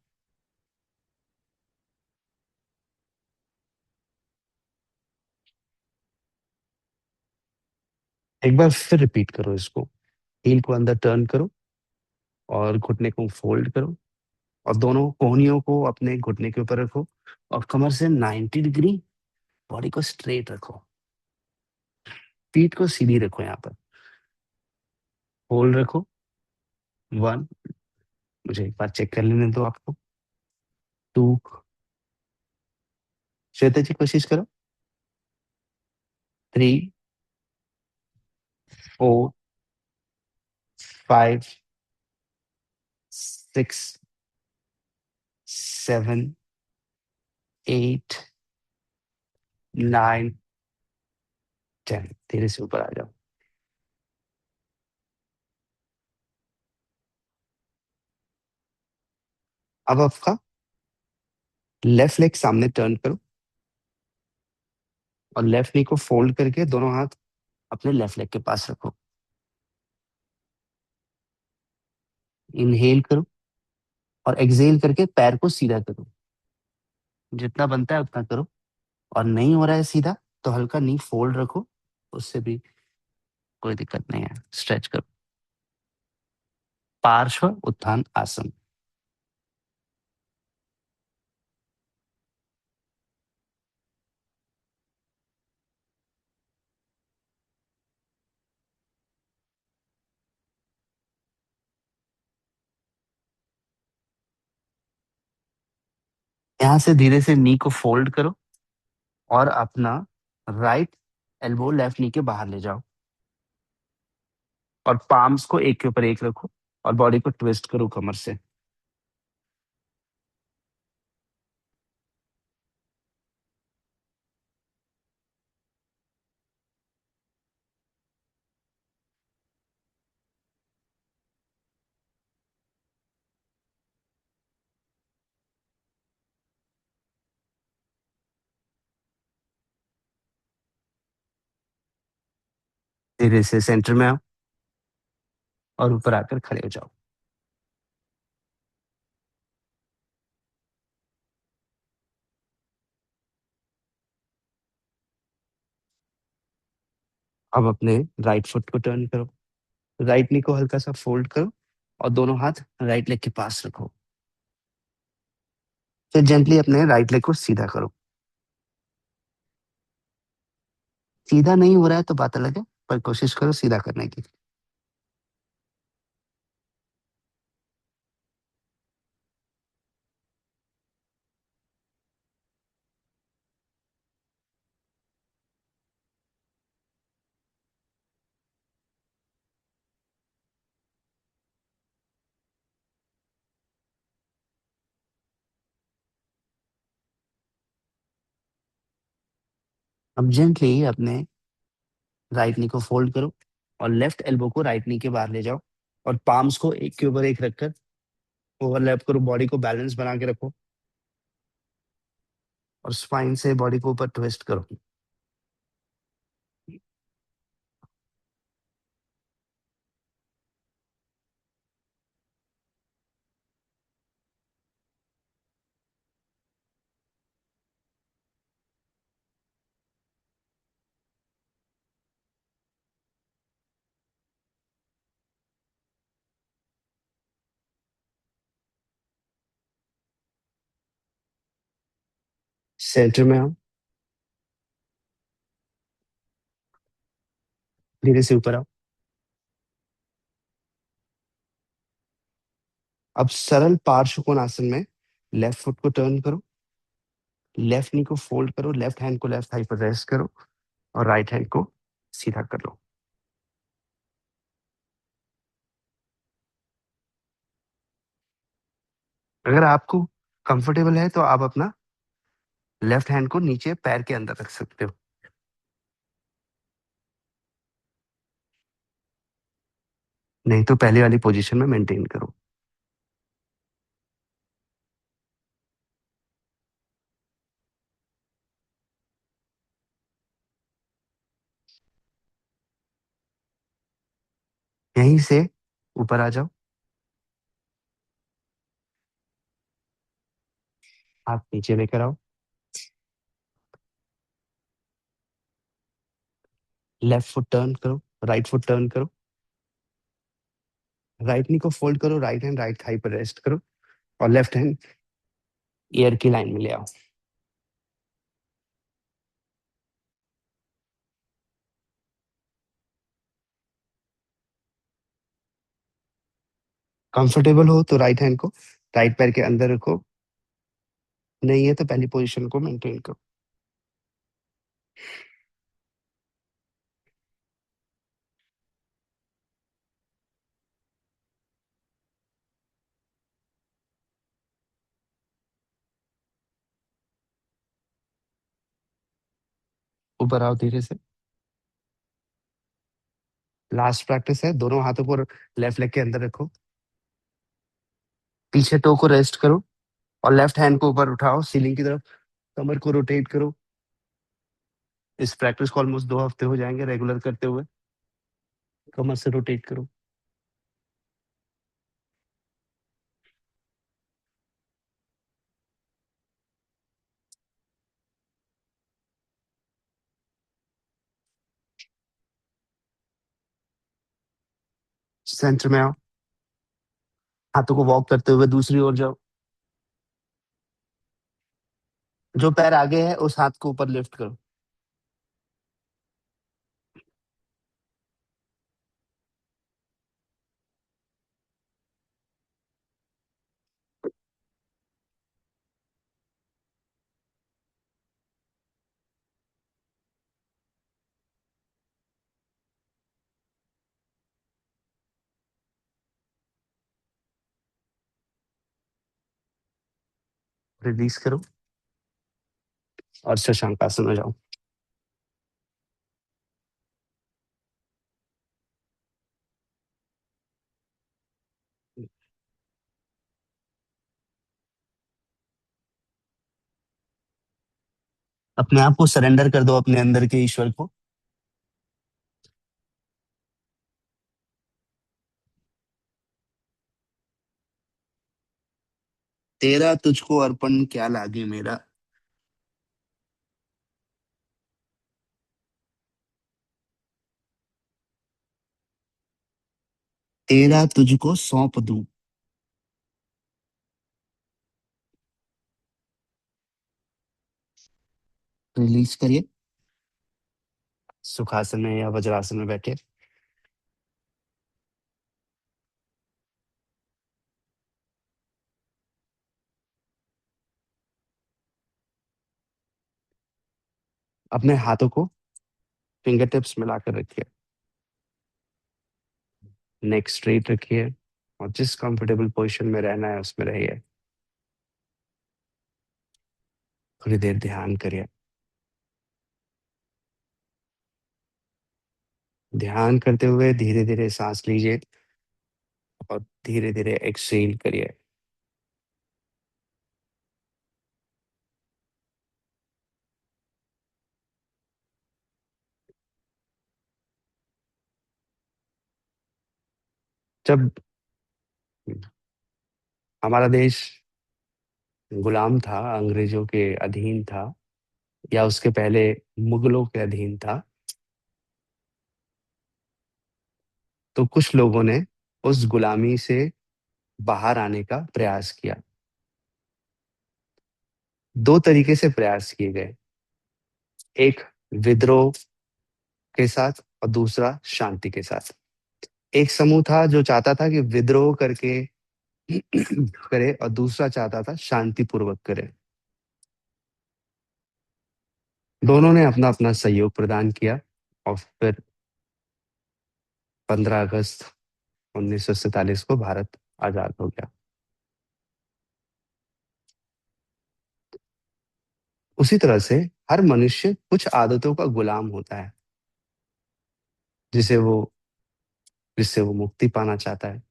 एक बार फिर रिपीट करो इसको। हील को अंदर टर्न करो और घुटने को फोल्ड करो और दोनों कोहनियों को अपने घुटने के ऊपर रखो और कमर से 90 डिग्री बॉडी को स्ट्रेट रखो। पीठ को सीधी रखो यहाँ पर। होल्ड रखो। वन, मुझे एक बार चेक कर लेने दो आपको। टू, श्वेता जी कोशिश करो। Three, four, five, six, seven, eight, nine, 10। धीरे से ऊपर आ जाओ। अब आपका लेफ्ट लेग सामने टर्न करो और लेफ्ट नी को फोल्ड करके दोनों हाथ अपने लेफ्ट लेग के पास रखो। इनहेल करो और एक्सहेल करके पैर को सीधा करो। जितना बनता है उतना करो। और नहीं हो रहा है सीधा तो हल्का नी फोल्ड रखो, उससे भी कोई दिक्कत नहीं है। स्ट्रेच करो। पार्श्व उत्थान आसन। यहाँ से धीरे से नी को फोल्ड करो और अपना राइट एल्बो लेफ्ट नी के बाहर ले जाओ और पाम्स को एक के ऊपर एक रखो और बॉडी को ट्विस्ट करो कमर से। धीरे से सेंटर में आओ और ऊपर आकर खड़े हो जाओ। अब अपने राइट फुट को टर्न करो, राइट नी को हल्का सा फोल्ड करो और दोनों हाथ राइट लेग के पास रखो। फिर जेंटली अपने राइट लेग को सीधा करो। सीधा नहीं हो रहा है तो बात अलग है, पर कोशिश करो सीधा करने की। अब जेंटली अपने राइट नी को फोल्ड करो और लेफ्ट एल्बो को राइट नी के बाहर ले जाओ और पाम्स को एक के ऊपर एक रखकर ओवरलैप करो, बॉडी को बैलेंस बना के रखो और स्पाइन से बॉडी को ऊपर ट्विस्ट करो। सेंटर में आओ, धीरे से ऊपर आओ। अब सरल पार्श्व कोणासन में लेफ्ट फुट को टर्न करो, लेफ्ट नी को फोल्ड करो, लेफ्ट हैंड को लेफ्ट थाई पर रेस्ट करो और राइट हैंड को सीधा कर लो। अगर आपको कंफर्टेबल है तो आप अपना लेफ्ट हैंड को नीचे पैर के अंदर रख सकते हो। नहीं तो पहले वाली पोजीशन में मेंटेन करो। यहीं से ऊपर आ जाओ, हाथ नीचे लेकर आओ, लेफ्ट फुट टर्न करो, राइट फुट टर्न करो, राइट नी को फोल्ड करो, राइट हैंड राइट थाई पर रेस्ट करो और लेफ्ट हैंड ईयर की लाइन में ले आओ। कंफर्टेबल हो तो राइट हैंड को राइट पैर के अंदर रखो, नहीं है तो पहली पोजीशन को मेंटेन करो। ऊपर आओ धीरे से। लास्ट प्रैक्टिस है, दोनों हाथों को लेफ्ट लेग के अंदर रखो, पीछे टो को रेस्ट करो और लेफ्ट हैंड को ऊपर उठाओ सीलिंग की तरफ, कमर को रोटेट करो। इस प्रैक्टिस को ऑलमोस्ट 2 हफ्ते हो जाएंगे रेगुलर करते हुए। कमर से रोटेट करो। सेंटर में आओ, हाथों को वॉक करते हुए दूसरी ओर जाओ। जो पैर आगे है उस हाथ को ऊपर लिफ्ट करो। रिलीज करो और शशांक आसन में जाओ। अपने आप को सरेंडर कर दो अपने अंदर के ईश्वर को। तेरा तुझको अर्पण क्या लागे मेरा। तेरा तुझको सौंप दूं। रिलीज करिए। सुखासन में या वज्रासन में बैठे। अपने हाथों को फिंगर टिप्स मिलाकर रखिए। नेक स्ट्रेट रखिए और जिस कंफर्टेबल पोजीशन में रहना है उसमें रहिए। थोड़ी देर ध्यान करिए। ध्यान करते हुए धीरे धीरे सांस लीजिए और धीरे धीरे एक्सहेल करिए। जब हमारा देश गुलाम था, अंग्रेजों के अधीन था, या उसके पहले मुगलों के अधीन था, तो कुछ लोगों ने उस गुलामी से बाहर आने का प्रयास किया। दो तरीके से प्रयास किए गए। एक विद्रोह के साथ और दूसरा शांति के साथ। एक समूह था जो चाहता था कि विद्रोह करके करे और दूसरा चाहता था शांतिपूर्वक करे। दोनों ने अपना अपना सहयोग प्रदान किया और फिर 15 अगस्त 1947 को भारत आजाद हो गया। उसी तरह से हर मनुष्य कुछ आदतों का गुलाम होता है, जिसे वो जिससे वो मुक्ति पाना चाहता है।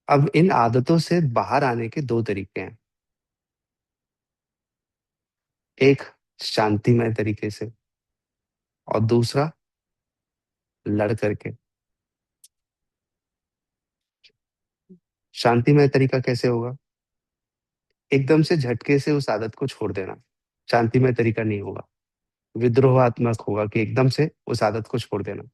अब इन आदतों से बाहर आने के दो तरीके हैं। एक शांतिमय तरीके से और दूसरा लड़ करके। शांतिमय तरीका कैसे होगा? एकदम से झटके से उस आदत को छोड़ देना शांतिमय तरीका नहीं होगा। विद्रोहात्मक होगा कि एकदम से उस आदत को छोड़ देना।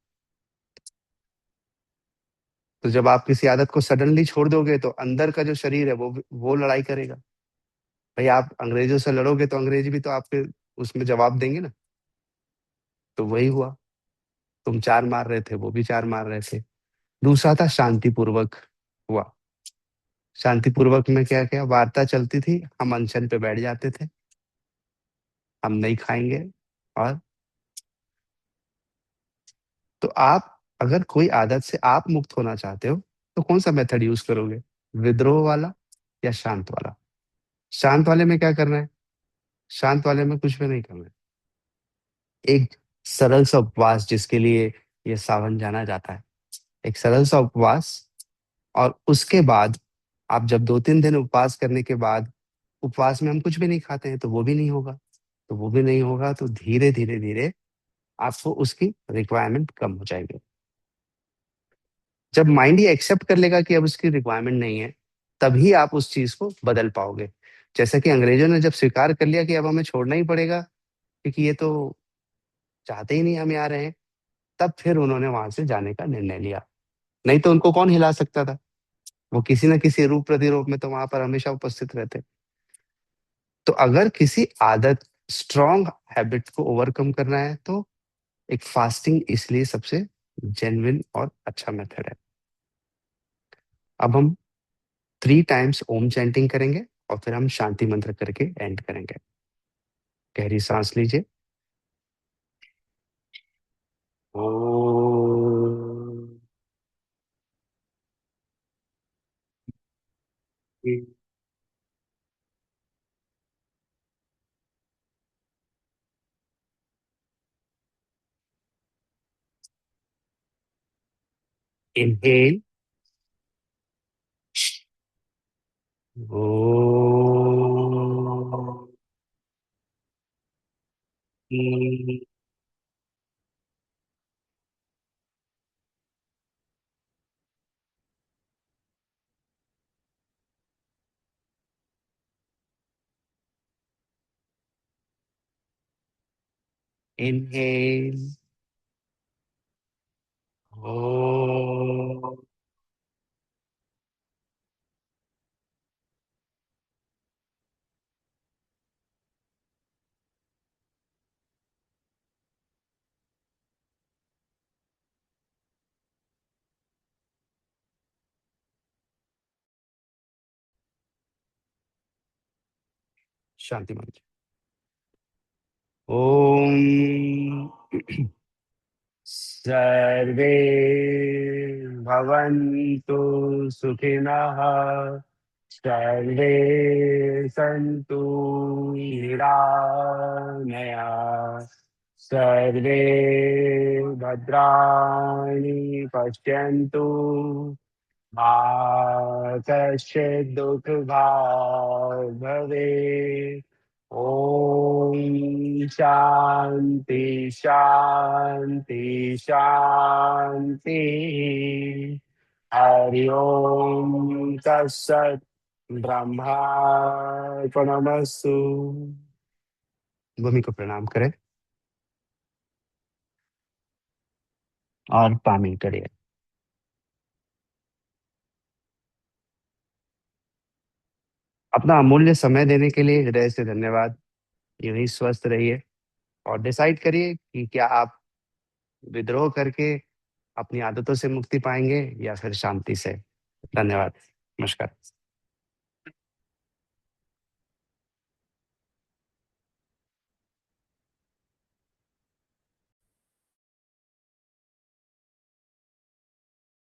तो जब आप किसी आदत को सडनली छोड़ दोगे तो अंदर का जो शरीर है वो लड़ाई करेगा। भाई आप अंग्रेजों से लड़ोगे तो अंग्रेज भी तो आपके उसमें जवाब देंगे ना। तो वही हुआ। तुम चार मार रहे थे, वो भी चार मार रहे थे। दूसरा था शांतिपूर्वक हुआ। शांतिपूर्वक में क्या क्या वार्ता चलती थी, हम अनशन पे बैठ जाते थे, हम नहीं खाएंगे। और तो आप अगर कोई आदत से आप मुक्त होना चाहते हो तो कौन सा मेथड यूज करोगे? विद्रोह वाला या शांत वाला? शांत वाले में क्या करना है? शांत वाले में कुछ भी नहीं करना है। एक सरल सा उपवास, जिसके लिए ये सावन जाना जाता है। एक सरल सा उपवास। और उसके बाद आप जब 2-3 दिन उपवास करने के बाद उपवास में हम कुछ भी नहीं खाते हैं तो वो भी नहीं होगा। तो वो भी नहीं होगा तो धीरे धीरे धीरे आपको उसकी रिक्वायरमेंट कम हो जाएगी। जब माइंड ये एक्सेप्ट कर लेगा कि अब उसकी रिक्वायरमेंट नहीं है, तभी आप उस चीज को बदल पाओगे। जैसे कि अंग्रेजों ने जब स्वीकार कर लिया कि अब हमें छोड़ना ही पड़ेगा, क्योंकि ये तो चाहते ही नहीं हम यहाँ रहे, तब फिर उन्होंने वहां से जाने का निर्णय लिया। नहीं तो उनको कौन हिला सकता था? वो किसी न किसी रूप प्रतिरूप में तो वहां पर हमेशा उपस्थित रहते। तो अगर किसी आदत, स्ट्रॉन्ग हैबिट को ओवरकम करना है तो एक फास्टिंग इसलिए सबसे जेन्युइन और अच्छा मेथड है। अब हम 3 टाइम्स ओम चैंटिंग करेंगे और फिर हम शांति मंत्र करके एंड करेंगे। गहरी सांस लीजिए। ओम। इनहेल। ओम। इनहेल। ओ। शांति मान। ओम। सर्वे भवन्तु सुखिनः, सर्वे सन्तु निरामया, सर्वे भद्राणि पश्यन्तु, मा कश्चित् दुःखभाग् भवेत्। ओम शांति शांति शांति। हरि ओम तत्सत। ब्रह्मार्पणमस्तु। भूमि को प्रणाम करें और पानी करिए। अपना अमूल्य समय देने के लिए हृदय से धन्यवाद। यूं ही स्वस्थ रहिए और डिसाइड करिए कि क्या आप विद्रोह करके अपनी आदतों से मुक्ति पाएंगे या फिर शांति से। धन्यवाद। नमस्कार।